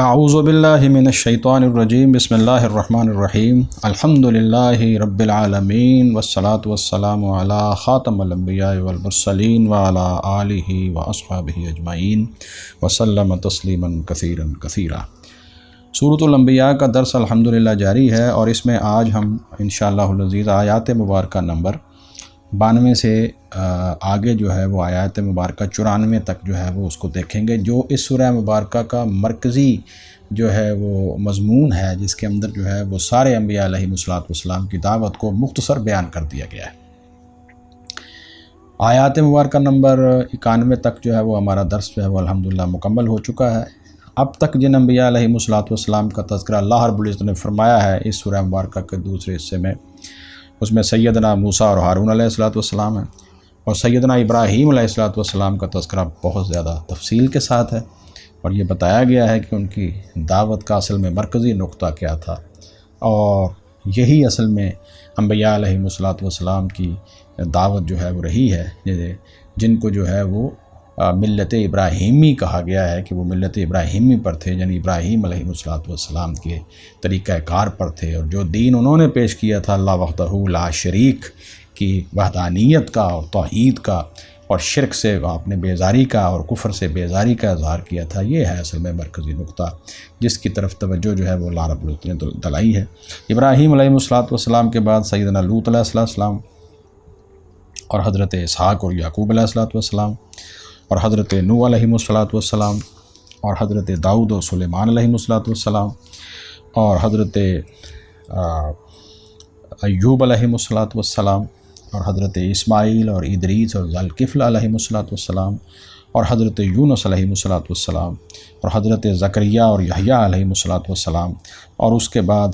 اعوذ باللہ من الشیطان الرجیم بسم اللہ الرحمن الرحیم الحمد للہ رب العالمین والصلاة والسلام علی خاتم الانبیاء والمرسلین وعلی آلہ واصحابہ اجمعین وسلم تسلیما کثیرا کثیرا۔ سورۃ الانبیاء کا درس الحمدللہ جاری ہے، اور اس میں آج ہم انشاءاللہ العزیز آیات مبارکہ نمبر 92 سے آگے جو ہے وہ آیات مبارکہ 94 تک جو ہے وہ اس کو دیکھیں گے، جو اس سورہ مبارکہ کا مرکزی جو ہے وہ مضمون ہے، جس کے اندر جو ہے وہ سارے انبیاء علیہ السلام کی دعوت کو مختصر بیان کر دیا گیا ہے۔ آیات مبارکہ نمبر 91 تک جو ہے وہ ہمارا درس جو ہے وہ الحمدللہ مکمل ہو چکا ہے۔ اب تک جن انبیاء علیہ السلام کا تذکرہ اللہ رب العزت نے فرمایا ہے اس سورہ مبارکہ کے دوسرے حصے میں، اس میں سیدنا موسیٰ اور ہارون علیہ السلام ہیں، اور سیدنا ابراہیم علیہ السلام کا تذکرہ بہت زیادہ تفصیل کے ساتھ ہے، اور یہ بتایا گیا ہے کہ ان کی دعوت کا اصل میں مرکزی نقطہ کیا تھا، اور یہی اصل میں انبیاء علیہ السلام کی دعوت جو ہے وہ رہی ہے، جن کو جو ہے وہ ملت ابراہیمی کہا گیا ہے کہ وہ ملت ابراہیمی پر تھے، یعنی ابراہیم علیہ السلام کے طریقہ کار پر تھے، اور جو دین انہوں نے پیش کیا تھا اللہ وحدہ لا شریک کی وحدانیت کا اور توحید کا، اور شرک سے اپنے بیزاری کا اور کفر سے بیزاری کا اظہار کیا تھا، یہ ہے اصل میں مرکزی نقطہ جس کی طرف توجہ جو ہے وہ اللہ رب العزت نے دلائی ہے۔ ابراہیم علیہ السلام کے بعد سیدنا لوط علیہ السلام، اور حضرت اسحاق اور یعقوب علیہ السلام، اور حضرت نوح علیہ السلام، اور حضرت داؤد اور سلیمان علیہ السلام، اور حضرت ایوب علیہ السلام، اور حضرت اسماعیل اور ادریس اور ذوالکفل علیہ السلام، اور حضرت یونس علیہ السلام، اور حضرت زکریہ اور یحییٰ علیہ السلام، اور اس کے بعد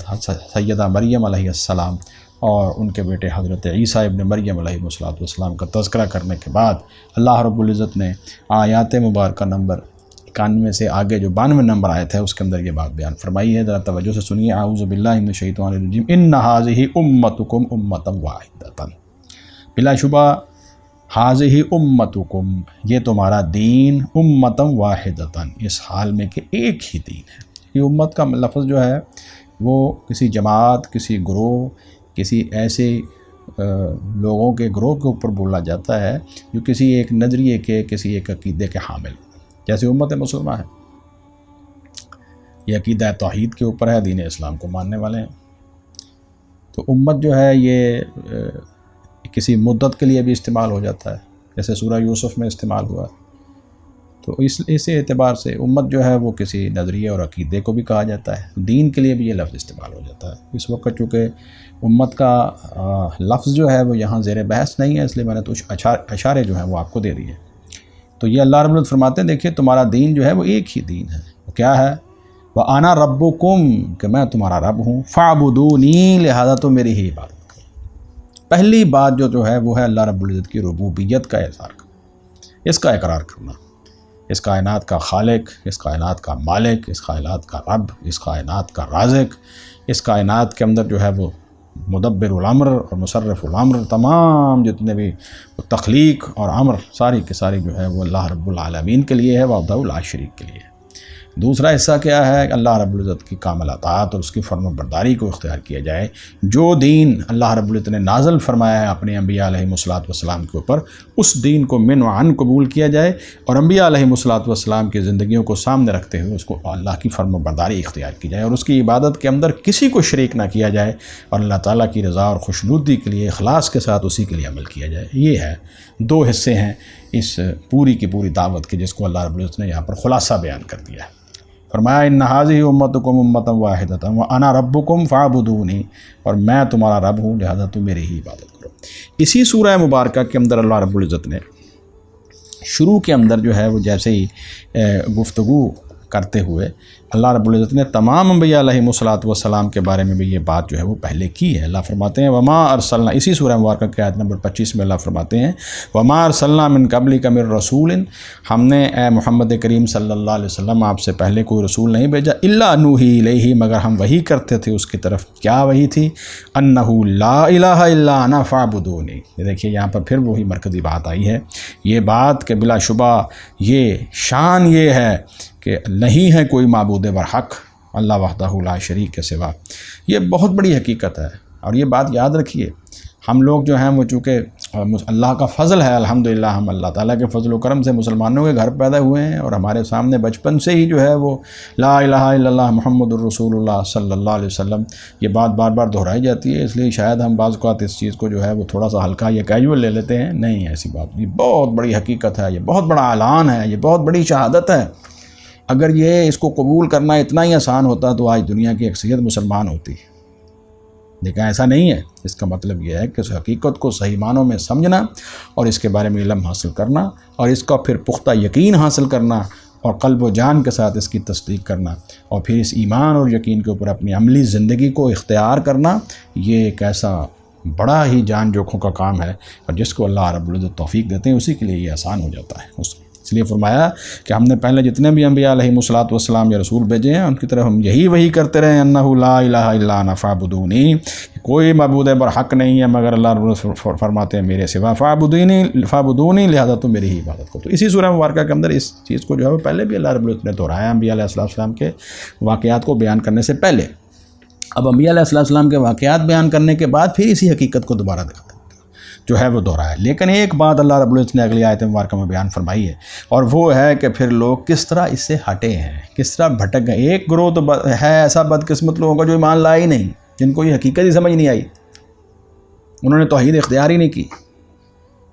سیدہ مریم علیہ السلام اور ان کے بیٹے حضرت عیسیٰ ابن مریم علیہ السلام کا تذکرہ کرنے کے بعد اللہ رب العزت نے آیات مبارکہ نمبر 91 سے آگے جو 92 نمبر آیت ہے اس کے اندر یہ بات بیان فرمائی ہے، ذرا توجہ سے سنیے۔ اعوذ باللہ من الشیطان الرجیم ان ھذہ امتکم امۃ واحدۃ، بلا شبہ ھذہ امتکم، یہ تمہارا دین، امۃ واحدۃ، اس حال میں کہ ایک ہی دین ہے۔ یہ امت کا لفظ جو ہے وہ کسی جماعت، کسی گروہ، کسی ایسے لوگوں کے گروہ کے اوپر بولا جاتا ہے جو کسی ایک نظریے کے، کسی ایک عقیدے کے حامل، جیسے امت مسلمہ ہے، یہ عقیدہ توحید کے اوپر ہے، دین اسلام کو ماننے والے ہیں۔ تو امت جو ہے یہ کسی مدت کے لیے بھی استعمال ہو جاتا ہے، جیسے سورہ یوسف میں استعمال ہوا ہے، تو اس اعتبار سے امت جو ہے وہ کسی نظریے اور عقیدے کو بھی کہا جاتا ہے، دین کے لیے بھی یہ لفظ استعمال ہو جاتا ہے۔ اس وقت چونکہ امت کا لفظ جو ہے وہ یہاں زیر بحث نہیں ہے، اس لیے میں نے کچھ اشارے جو ہیں وہ آپ کو دے دیے۔ تو یہ اللہ رب العزت فرماتے ہیں دیکھیے تمہارا دین جو ہے وہ ایک ہی دین ہے، وہ کیا ہے؟ وَأَنَا رَبُّكُمْ، کہ میں تمہارا رب ہوں، فَاعْبُدُونِي، لہذا تو میری ہی عبادت کرو۔ پہلی بات جو ہے وہ ہے اللہ رب العزت کی ربوبیت کا اظہار کرنا، اس کا اقرار کرنا، اس کائنات کا خالق، اس کائنات کا مالک، اس کائنات کا رب، اس کائنات کا رازق، اس کائنات کے اندر جو ہے وہ مدبر الامر اور مصرف الامر، تمام جتنے بھی تخلیق اور امر ساری کے ساری جو ہے وہ اللہ رب العالمین کے لیے ہے، وحدہ لا شریک کے لیے ہے۔ دوسرا حصہ کیا ہے؟ اللہ رب العزت کی کامل اطاعت اور اس کی فرما برداری کو اختیار کیا جائے۔ جو دین اللہ رب العزت نے نازل فرمایا ہے اپنے انبیاء علیہ السلام کے اوپر، اس دین کو من و عن قبول کیا جائے، اور انبیاء علیہ السلام کی زندگیوں کو سامنے رکھتے ہوئے اس کو اللہ کی فرما برداری اختیار کی جائے، اور اس کی عبادت کے اندر کسی کو شریک نہ کیا جائے، اور اللہ تعالیٰ کی رضا اور خوشنودی کے لیے اخلاص کے ساتھ اسی کے لیے عمل کیا جائے۔ یہ ہے، دو حصے ہیں اس پوری کی پوری دعوت کے، جس کو اللہ رب العزت نے یہاں پر خلاصہ بیان کر دیا ہے۔ فرمایا ان ھذہ امتکم امۃ واحدۃ وانا ربکم فاعبدونی، اور میں تمہارا رب ہوں لہذا تم میری ہی عبادت کرو۔ اسی سورہ مبارکہ کے اندر اللہ رب العزت نے شروع کے اندر جو ہے وہ جیسے ہی گفتگو کرتے ہوئے اللہ رب العزت نے تمام انبیاء علیہ السلام کے بارے میں بھی یہ بات جو ہے وہ پہلے کی ہے۔ اللہ فرماتے ہیں وما ارسلنا، اسی سورہ مبارکہ کی آیت نمبر 25 میں اللہ فرماتے ہیں وما ارسلنا من قبلک من رسول، ہم نے اے محمد کریم صلی اللہ علیہ وسلم آپ سے پہلے کوئی رسول نہیں بھیجا، الا نوحی الیہ، مگر ہم وحی کرتے تھے اس کی طرف۔ کیا وحی تھی؟ انہ لا الہ الا انا فاعبدونی۔ یہ دیکھیے یہاں پر پھر وہی مرکزی بات آئی ہے، یہ بات کہ بلا شبہ یہ شان یہ ہے کہ نہیں ہے کوئی معبود برحق اللہ وحدہ لا شریک کے سوا۔ یہ بہت بڑی حقیقت ہے، اور یہ بات یاد رکھیے، ہم لوگ جو ہیں وہ چونکہ اللہ کا فضل ہے، الحمدللہ ہم اللہ تعالیٰ کے فضل و کرم سے مسلمانوں کے گھر پیدا ہوئے ہیں، اور ہمارے سامنے بچپن سے ہی جو ہے وہ لا الہ الا اللہ محمد الرسول اللہ صلی اللہ علیہ وسلم یہ بات بار بار دہرائی جاتی ہے، اس لیے شاید ہم بعض اوقات اس چیز کو جو ہے وہ تھوڑا سا ہلکا یا کیجول لے لیتے ہیں۔ نہیں، ایسی بات، یہ بہت بڑی حقیقت ہے، یہ بہت بڑا اعلان ہے، یہ بہت بڑی شہادت ہے۔ اگر یہ اس کو قبول کرنا اتنا ہی آسان ہوتا تو آج دنیا کی اکثریت مسلمان ہوتی، لیکن ایسا نہیں ہے۔ اس کا مطلب یہ ہے کہ اس حقیقت کو صحیح معنوں میں سمجھنا، اور اس کے بارے میں علم حاصل کرنا، اور اس کا پھر پختہ یقین حاصل کرنا، اور قلب و جان کے ساتھ اس کی تصدیق کرنا، اور پھر اس ایمان اور یقین کے اوپر اپنی عملی زندگی کو اختیار کرنا، یہ ایک ایسا بڑا ہی جان جوکھوں کا کام ہے، اور جس کو اللہ رب العزت توفیق دیتے ہیں اسی کے لیے یہ آسان ہو جاتا ہے۔ اس لیے فرمایا کہ ہم نے پہلے جتنے بھی انبیاء علیہم الصلاۃ والسلام یا رسول بھیجے ہیں ان کی طرف ہم یہی وحی کرتے رہے، انہ لا الہ الا انا فاعبدونی، کوئی معبود برحق نہیں ہے مگر اللہ رب العزت فرماتے ہیں میرے سوا، فاعبدونی لہذا تم میری ہی عبادت کرو۔ تو اسی سورہ مبارکہ کے اندر اس چیز کو جو ہے وہ پہلے بھی اللہ رب العزت نے دہرایا انبیاء علیہ السلام کے واقعات کو بیان کرنے سے پہلے۔ اب انبیاء علیہ السلام کے واقعات بیان کرنے کے بعد پھر اسی حقیقت کو دوبارہ جو ہے وہ دہرایا، لیکن ایک بات اللہ رب العزت نے اگلی آیت مبارکہ میں بیان فرمائی ہے، اور وہ ہے کہ پھر لوگ کس طرح اس سے ہٹے ہیں، کس طرح بھٹک گئے۔ ایک گروہ تو ہے ایسا بدقسمت لوگوں کا جو ایمان لایا ہی نہیں، جن کو یہ حقیقت ہی سمجھ نہیں آئی، انہوں نے توحید اختیار ہی نہیں کی،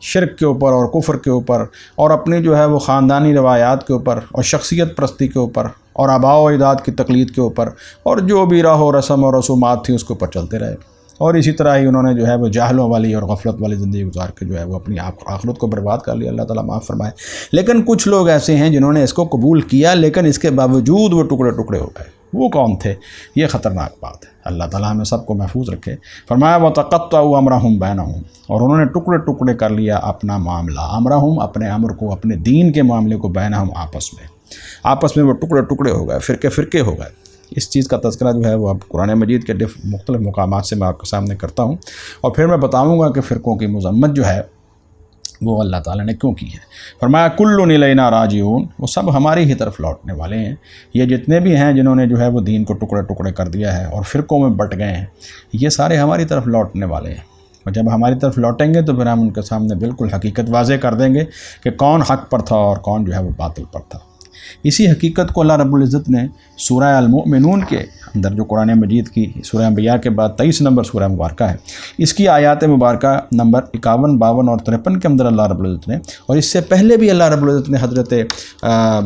شرک کے اوپر اور کفر کے اوپر، اور اپنی جو ہے وہ خاندانی روایات کے اوپر، اور شخصیت پرستی کے اوپر، اور آباء و اجداد کی تقلید کے اوپر، اور جو بھی راہ و رسم اور رسومات تھیں اس کے اوپر چلتے رہے، اور اسی طرح ہی انہوں نے جو ہے وہ جاہلوں والی اور غفلت والی زندگی گزار کے جو ہے وہ اپنی آخرت کو برباد کر لیا، اللہ تعالیٰ معاف فرمائے۔ لیکن کچھ لوگ ایسے ہیں جنہوں نے اس کو قبول کیا، لیکن اس کے باوجود وہ ٹکڑے ٹکڑے ہو گئے۔ وہ کون تھے؟ یہ خطرناک بات ہے، اللہ تعالیٰ ہمیں سب کو محفوظ رکھے۔ فرمایا وَتَقَطَّعُوا أَمْرَهُمْ بَيْنَهُمْ، اور انہوں نے ٹکڑے ٹکڑے کر لیا اپنا معاملہ، امرہم اپنے امر کو، اپنے دین کے معاملے کو، بینہم آپس میں وہ ٹکڑے ٹکڑے ہو گئے، فرقے فرقے ہو گئے۔ اس چیز کا تذکرہ جو ہے وہ اب قرآن مجید کے مختلف مقامات سے میں آپ کے سامنے کرتا ہوں، اور پھر میں بتاؤں گا کہ فرقوں کی مذمت جو ہے وہ اللہ تعالیٰ نے کیوں کی ہے۔ فرمایا کل الینا راجعون، وہ سب ہماری ہی طرف لوٹنے والے ہیں۔ یہ جتنے بھی ہیں جنہوں نے جو ہے وہ دین کو ٹکڑے ٹکڑے کر دیا ہے اور فرقوں میں بٹ گئے ہیں، یہ سارے ہماری طرف لوٹنے والے ہیں، اور جب ہماری طرف لوٹیں گے تو پھر ہم ان کے سامنے بالکل حقیقت واضح کر دیں گے کہ کون حق پر تھا اور کون جو ہے وہ باطل پر تھا۔ اسی حقیقت کو اللہ رب العزت نے سورہ المؤمنون کے اندر، جو قرآن مجید کی سورہ انبیاء کے بعد 23 نمبر سورہ مبارکہ ہے، اس کی آیات مبارکہ نمبر 51، 52 اور 53 کے اندر اللہ رب العزت نے، اور اس سے پہلے بھی اللہ رب العزت نے حضرت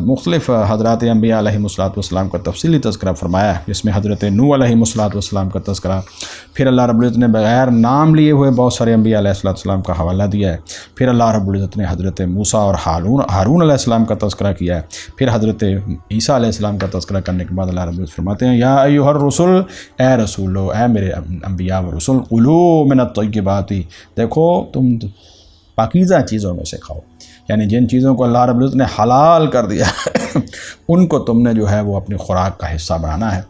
مختلف حضرات انبیاء علیہم السلام کا تفصیلی تذکرہ فرمایا ہے، جس میں حضرت نوح علیہم السلام کا تذکرہ، پھر اللہ رب العزت نے بغیر نام لیے ہوئے بہت سارے انبیاء علیہ السلام کا حوالہ دیا ہے، پھر اللہ رب العزت نے حضرت موسیٰ اور ہارون علیہ السلام کا تذکرہ کیا ہے، پھر حضرت عیسیٰ علیہ السلام کا تذکرہ کرنے کے بعد اللہ رب العزت فرماتے ہیں یا ایھا الرسل، اے رسولو، اے میرے انبیاء و رسول، کلوا من الطیبات، دیکھو تم پاکیزہ چیزوں میں سے کھاؤ، یعنی جن چیزوں کو اللہ رب العزت نے حلال کر دیا ان کو تم نے جو ہے وہ اپنی خوراک کا حصہ بنانا ہے،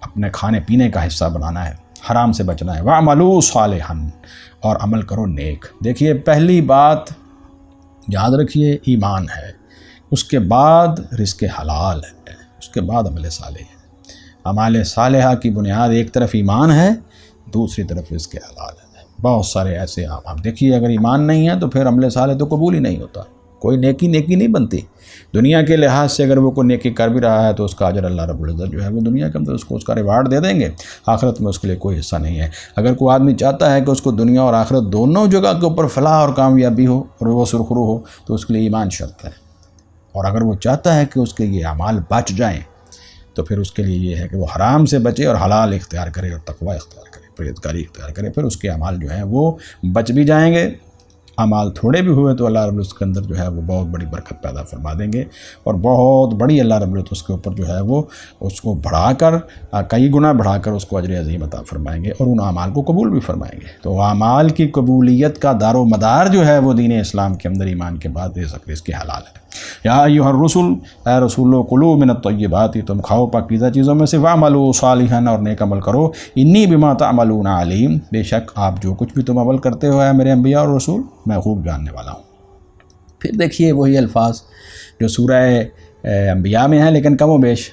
اپنے کھانے پینے کا حصہ بنانا ہے، حرام سے بچنا ہے۔ وَاعْمَلُوا صَالِحًا، اور عمل کرو نیک۔ دیکھیے پہلی بات یاد رکھیے ایمان ہے، اس کے بعد رزق حلال ہے، اس کے بعد عمل صالح ہے۔ عمل صالحہ کی بنیاد ایک طرف ایمان ہے، دوسری طرف رزق حلال ہے۔ بہت سارے ایسے آپ دیکھیے اگر ایمان نہیں ہے تو پھر عمل صالح تو قبول ہی نہیں ہوتا، کوئی نیکی نہیں بنتی۔ دنیا کے لحاظ سے اگر وہ کوئی نیکی کر بھی رہا ہے تو اس کا اجر اللہ رب العزت جو ہے وہ دنیا کے اندر اس کا ریوارڈ دے دیں گے، آخرت میں اس کے لیے کوئی حصہ نہیں ہے۔ اگر کوئی آدمی چاہتا ہے کہ اس کو دنیا اور آخرت دونوں جگہ کے اوپر فلاح اور کامیابی ہو اور وہ سرخرو ہو تو اس کے لیے ایمان شرط ہے، اور اگر وہ چاہتا ہے کہ اس کے یہ اعمال بچ جائیں تو پھر اس کے لیے یہ ہے کہ وہ حرام سے بچے اور حلال اختیار کرے اور تقوی اختیار کرے، پرہیزگاری اختیار کرے، پھر اس کے اعمال جو ہیں وہ بچ بھی جائیں گے۔ اعمال تھوڑے بھی ہوئے تو اللہ رب العزت کے اندر جو ہے وہ بہت بڑی برکت پیدا فرما دیں گے، اور بہت بڑی اللہ رب العزت اس کے اوپر جو ہے وہ اس کو بڑھا کر کئی گنا بڑھا کر اس کو اجر عظیم عطا فرمائیں گے، اور ان اعمال کو قبول بھی فرمائیں گے۔ تو اعمال کی قبولیت کا دار و مدار جو ہے وہ دین اسلام کے اندر ایمان کے بعد رزق حلال ہے۔ یا ایھا الرسل، اے رسولو، کلوا من الطیبات، تم کھاؤ پاکیزہ چیزوں میں سے، واعملوا صالحا، اور نیک عمل کرو، انی بما تعملون علیم، بے شک آپ جو کچھ بھی تم عمل کرتے ہو اے میرے انبیاء اور رسول، میں خوب جاننے والا ہوں۔ پھر دیکھیے وہی الفاظ جو سورہ انبیاء میں ہیں، لیکن کم و بیش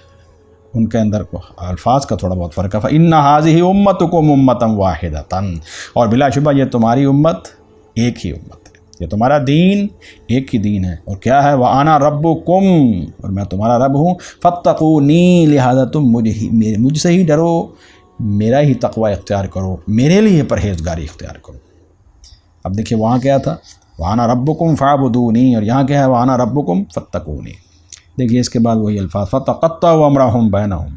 ان کے اندر الفاظ کا تھوڑا بہت فرق ہے۔ فَإِنَّ هَٰذِهِ أُمَّتُكُمْ أُمَّةً وَاحِدَةً، اور بلا شبہ یہ تمہاری امت ایک ہی امت ہے، یہ تمہارا دین ایک ہی دین ہے، اور کیا ہے وَأَنَا رَبُّكُمْ، اور میں تمہارا رب ہوں، فَاتَّقُونِي، لہذا تم مجھ سے ہی ڈرو، میرا ہی تقوی اختیار کرو، میرے لیے پرہیزگاری اختیار کرو۔ اب دیکھیے وہاں کیا تھا وَأَنَا رَبُّكُمْ فَاعْبُدُونِي، اور یہاں کیا ہے وَأَنَا رَبُّكُمْ فَاتَّقُونِي۔ دیکھیے اس کے بعد وہی الفاظ فَتَقَطَّعُوا أَمْرَهُمْ بَيْنَهُمْ،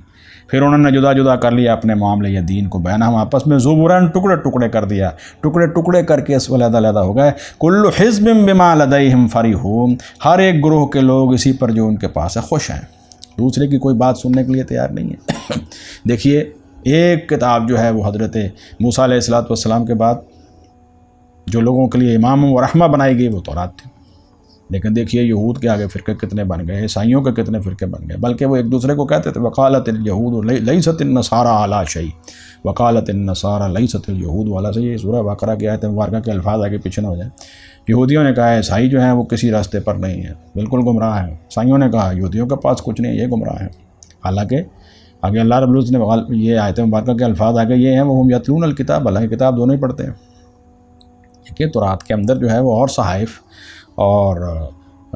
پھر انہوں نے جدا جدا کر لیا اپنے معاملے یا دین کو، بینہم آپس میں، زبراً ٹکڑے ٹکڑے کر دیا، ٹکڑے ٹکڑے کر کے اس علیحدہ علیحدہ ہو گئے۔ کل حزب بما لدیہم فرحون، ہر ایک گروہ کے لوگ اسی پر جو ان کے پاس ہے خوش ہیں، دوسرے کی کوئی بات سننے کے لیے تیار نہیں ہے۔ دیکھیے ایک کتاب جو ہے وہ حضرت موسیٰ علیہ السلام کے بعد جو لوگوں کے لیے امام و رحمہ بنائی گئی وہ تورات تھی، لیکن دیکھیے یہود کے آگے فرقے کتنے بن گئے، عیسائیوں کے کتنے فرقے بن گئے، بلکہ وہ ایک دوسرے کو کہتے تھے وقالت الیہود لیست النصارى علی شیء، وقالت النصارى لیست الیہود علی شیء۔ سورہ بقرہ کی آیت مبارکہ کے الفاظ آگے پیچھے نہ ہو جائیں۔ یہودیوں نے کہا عیسائی جو ہیں وہ کسی راستے پر نہیں ہیں، بالکل گمراہ ہیں، عیسائیوں نے کہا یہودیوں کے پاس کچھ نہیں، یہ گمراہ ہیں، حالانکہ آگے اللہ رب العزت نے یہ آیت مبارکہ کے الفاظ آگے یہ ہیں وہم یتلون الکتاب، اللہ کی کتاب دونوں ہی پڑھتے ہیں۔ دیکھیے تورات کے اندر جو ہے وہ اور صحائف اور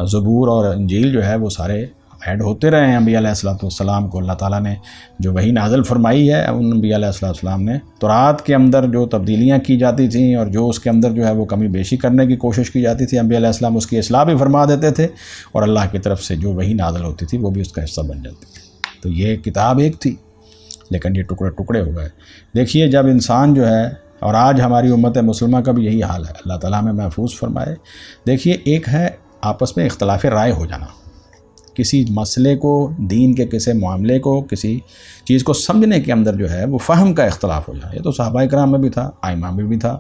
زبور اور انجیل جو ہے وہ سارے ایڈ ہوتے رہے ہیں۔ انبیاء علیہ السلام کو اللہ تعالیٰ نے جو وحی نازل فرمائی ہے، ان انبیاء علیہ السلام نے تورات کے اندر جو تبدیلیاں کی جاتی تھیں اور جو اس کے اندر جو ہے وہ کمی بیشی کرنے کی کوشش کی جاتی تھی، انبیاء علیہ السلام اس کی اصلاح بھی فرما دیتے تھے، اور اللہ کی طرف سے جو وحی نازل ہوتی تھی وہ بھی اس کا حصہ بن جاتی تھی۔ تو یہ کتاب ایک تھی، لیکن یہ ٹکڑے ٹکڑے ہو گئے۔ دیکھیے جب انسان جو ہے، اور آج ہماری امت مسلمہ کا بھی یہی حال ہے، اللہ تعالیٰ ہمیں محفوظ فرمائے۔ دیکھیے ایک ہے آپس میں اختلاف رائے ہو جانا، کسی مسئلے کو، دین کے کسی معاملے کو، کسی چیز کو سمجھنے کے اندر جو ہے وہ فہم کا اختلاف ہو جانا، یہ تو صحابہ کرام میں بھی تھا، ائمہ میں بھی تھا،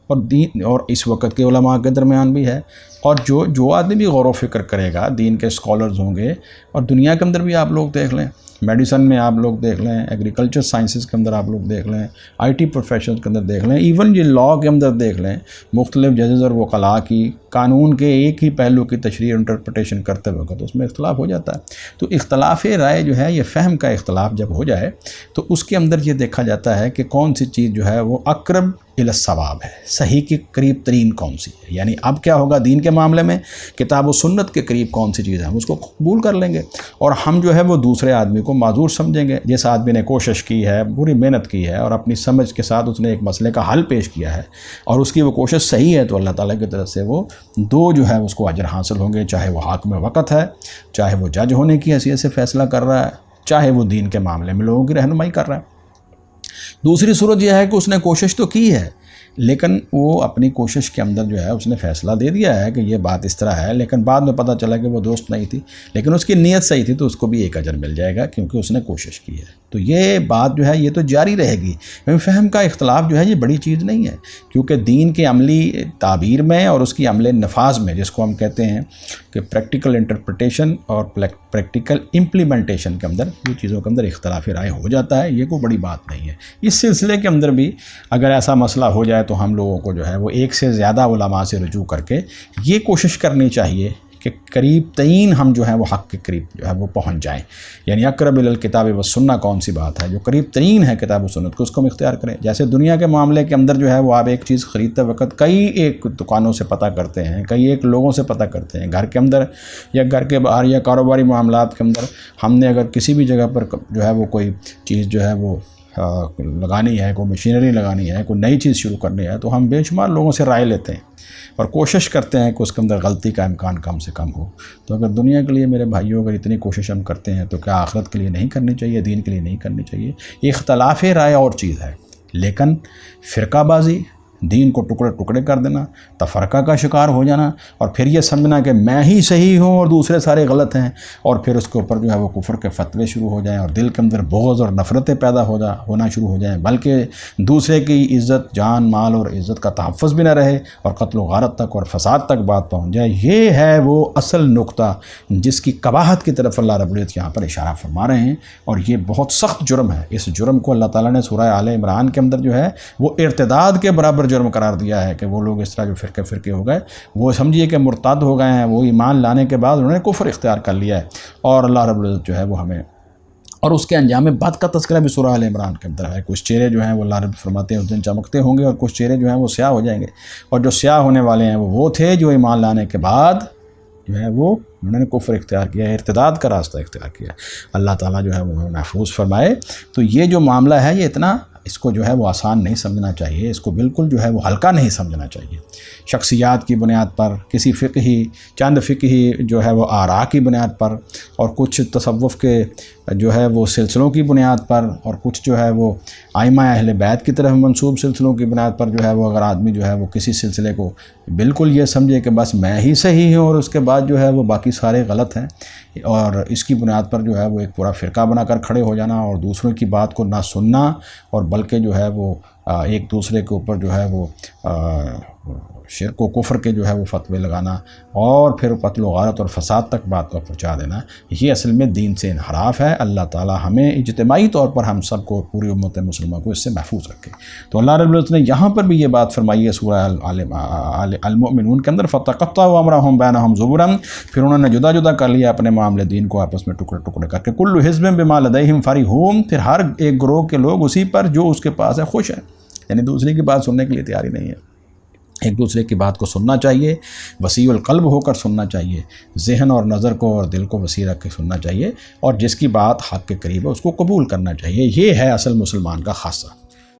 اور دین اور اس وقت کے علماء کے درمیان بھی ہے، اور جو آدمی بھی غور و فکر کرے گا، دین کے اسکالرز ہوں گے، اور دنیا کے اندر بھی آپ لوگ دیکھ لیں، میڈیسن میں آپ لوگ دیکھ لیں، ایگریکلچر سائنسز کے اندر آپ لوگ دیکھ لیں، آئی ٹی پروفیشنز کے اندر دیکھ لیں، ایون یہ لاء کے اندر دیکھ لیں، مختلف ججز اور وکلاء کی قانون کے ایک ہی پہلو کی تشریح اور انٹرپریٹیشن کرتے وقت اس میں اختلاف ہو جاتا ہے۔ تو اختلاف رائے جو ہے، یہ فہم کا اختلاف جب ہو جائے تو اس کے اندر یہ دیکھا جاتا ہے کہ کون سی چیز جو ہے وہ اقرب الی الصواب ہے، صحیح کے قریب ترین کون سی ہے۔ یعنی اب کیا ہوگا دین کے معاملے میں، کتاب و سنت کے قریب کون سی چیز ہے ہم اس کو قبول کر لیں گے، اور ہم جو ہے وہ دوسرے آدمی کو معذور سمجھیں گے۔ جس آدمی نے کوشش کی ہے، پوری محنت کی ہے، اور اپنی سمجھ کے ساتھ اس نے ایک مسئلے کا حل پیش کیا ہے، اور اس کی وہ کوشش صحیح ہے، تو اللہ تعالیٰ کی طرف سے وہ دو جو ہے اس کو اجر حاصل ہوں گے، چاہے وہ حاکم وقت ہے، چاہے وہ جج ہونے کی حیثیت سے فیصلہ کر رہا ہے، چاہے وہ دین کے معاملے میں لوگوں کی رہنمائی کر رہا ہے۔ دوسری صورت یہ ہے کہ اس نے کوشش تو کی ہے، لیکن وہ اپنی کوشش کے اندر جو ہے اس نے فیصلہ دے دیا ہے کہ یہ بات اس طرح ہے، لیکن بعد میں پتہ چلا کہ وہ دوست نہیں تھی، لیکن اس کی نیت صحیح تھی، تو اس کو بھی ایک اجر مل جائے گا کیونکہ اس نے کوشش کی ہے۔ تو یہ بات جو ہے یہ تو جاری رہے گی، فہم کا اختلاف جو ہے یہ بڑی چیز نہیں ہے، کیونکہ دین کے عملی تعبیر میں اور اس کی عمل نفاذ میں، جس کو ہم کہتے ہیں کہ پریکٹیکل انٹرپریٹیشن اور پریکٹیکل امپلیمنٹیشن کے اندر یہ چیزوں کے اندر اختلاف رائے ہو جاتا ہے، یہ کوئی بڑی بات نہیں ہے۔ اس سلسلے کے اندر بھی اگر ایسا مسئلہ ہو جائے تو ہم لوگوں کو جو ہے وہ ایک سے زیادہ علماء سے رجوع کر کے یہ کوشش کرنی چاہیے کہ قریب ترین ہم جو ہے وہ حق کے قریب جو ہے وہ پہنچ جائیں، یعنی اقرب الی الکتاب والسنہ کون سی بات ہے جو قریب ترین ہے کتاب و سنت کو، اس کو ہم اختیار کریں۔ جیسے دنیا کے معاملے کے اندر جو ہے وہ آپ ایک چیز خریدتے وقت کئی ایک دکانوں سے پتہ کرتے ہیں، کئی ایک لوگوں سے پتہ کرتے ہیں، گھر کے اندر یا گھر کے باہر یا کاروباری معاملات کے اندر ہم نے اگر کسی بھی جگہ پر جو ہے وہ کوئی چیز جو ہے وہ لگانی ہے، کوئی مشینری لگانی ہے، کوئی نئی چیز شروع کرنی ہے، تو ہم بے شمار لوگوں سے رائے لیتے ہیں اور کوشش کرتے ہیں کہ اس کے اندر غلطی کا امکان کم سے کم ہو۔ تو اگر دنیا کے لیے میرے بھائیوں اگر اتنی کوشش ہم کرتے ہیں تو کیا آخرت کے لیے نہیں کرنی چاہیے، دین کے لیے نہیں کرنی چاہیے؟ اختلاف رائے اور چیز ہے، لیکن فرقہ بازی، دین کو ٹکڑے ٹکڑے کر دینا، تفرقہ کا شکار ہو جانا، اور پھر یہ سمجھنا کہ میں ہی صحیح ہوں اور دوسرے سارے غلط ہیں، اور پھر اس کے اوپر جو ہے وہ کفر کے فتوے شروع ہو جائیں اور دل کے اندر بغض اور نفرتیں پیدا ہونا شروع ہو جائیں، بلکہ دوسرے کی عزت، جان، مال اور عزت کا تحفظ بھی نہ رہے اور قتل و غارت تک اور فساد تک بات پہنچ جائے۔ یہ ہے وہ اصل نقطہ جس کی قباحت کی طرف اللہ رب العزت یہاں پر اشارہ فرما رہے ہیں، اور یہ بہت سخت جرم ہے۔ اس جرم کو اللہ تعالیٰ نے سورہ آل عمران کے اندر جو ہے وہ ارتداد کے برابر کفر جرم قرار دیا ہے کہ وہ لوگ اس طرح جو فرقے ہو گئے وہ سمجھیے کہ مرتد ہو گئے ہیں، وہ ایمان لانے کے بعد انہوں نے کفر اختیار کر لیا ہے، اور اللہ رب العزت جو ہے وہ ہمیں، اور اس کے انجام بد کا تذکرہ بھی سورہ آل عمران کے اندر ہے۔ کچھ چہرے جو ہیں وہ اللہ رب فرماتے ہیں اس دن چمکتے ہوں گے، اور کچھ چہرے جو ہیں وہ سیاہ ہو جائیں گے، اور جو سیاہ ہونے والے ہیں وہ تھے جو ایمان لانے کے بعد جو ہے وہ انہوں نے کفر اختیار کیا ہے، ارتداد کا راستہ اختیار کیا ہے۔ اللہ تعالیٰ جو ہے وہ محفوظ فرمائے۔ تو یہ جو معاملہ ہے یہ اتنا اس کو جو ہے وہ آسان نہیں سمجھنا چاہیے، اس کو بالکل جو ہے وہ ہلکا نہیں سمجھنا چاہیے۔ شخصیات کی بنیاد پر، کسی چند فقہی جو ہے وہ آراء کی بنیاد پر، اور کچھ تصوف کے جو ہے وہ سلسلوں کی بنیاد پر، اور کچھ جو ہے وہ ائمہ اہل بیت کی طرف منسوب سلسلوں کی بنیاد پر جو ہے وہ اگر آدمی جو ہے وہ کسی سلسلے کو بالکل یہ سمجھے کہ بس میں ہی صحیح ہوں اور اس کے بعد جو ہے وہ باقی سارے غلط ہیں، اور اس کی بنیاد پر جو ہے وہ ایک پورا فرقہ بنا کر کھڑے ہو جانا، اور دوسروں کی بات کو نہ سننا، اور بلکہ جو ہے وہ ایک دوسرے کے اوپر جو ہے وہ شرک و کفر کے جو ہے وہ فتوے لگانا، اور پھر قتل و غارت اور فساد تک بات کو پہنچا دینا، یہ اصل میں دین سے انحراف ہے۔ اللہ تعالی ہمیں اجتماعی طور پر ہم سب کو، پوری امت مسلمہ کو اس سے محفوظ رکھے۔ تو اللہ رب العزت نے یہاں پر بھی یہ بات فرمائی ہے سورہ المؤمنون کے اندر، فَتَقَطَّعُوا أَمْرَهُمْ بَيْنَهُمْ زُبُرًا، پھر انہوں نے جدا جدا کر لیا اپنے معاملے دین کو آپس میں ٹکڑے ٹکڑے کر کے، كُلُّ حِزْبٍ بِمَا لَدَيْهِمْ فَرِحُونَ، پھر ہر ایک گروہ کے لوگ اسی پر جو اس کے پاس ہے خوش ہیں، یعنی دوسرے کی بات سننے کے لیے تیاری نہیں ہے۔ ایک دوسرے کی بات کو سننا چاہیے، وسیع القلب ہو کر سننا چاہیے، ذہن اور نظر کو اور دل کو وسیع رکھ کے سننا چاہیے، اور جس کی بات حق کے قریب ہے اس کو قبول کرنا چاہیے۔ یہ ہے اصل مسلمان کا خاصہ۔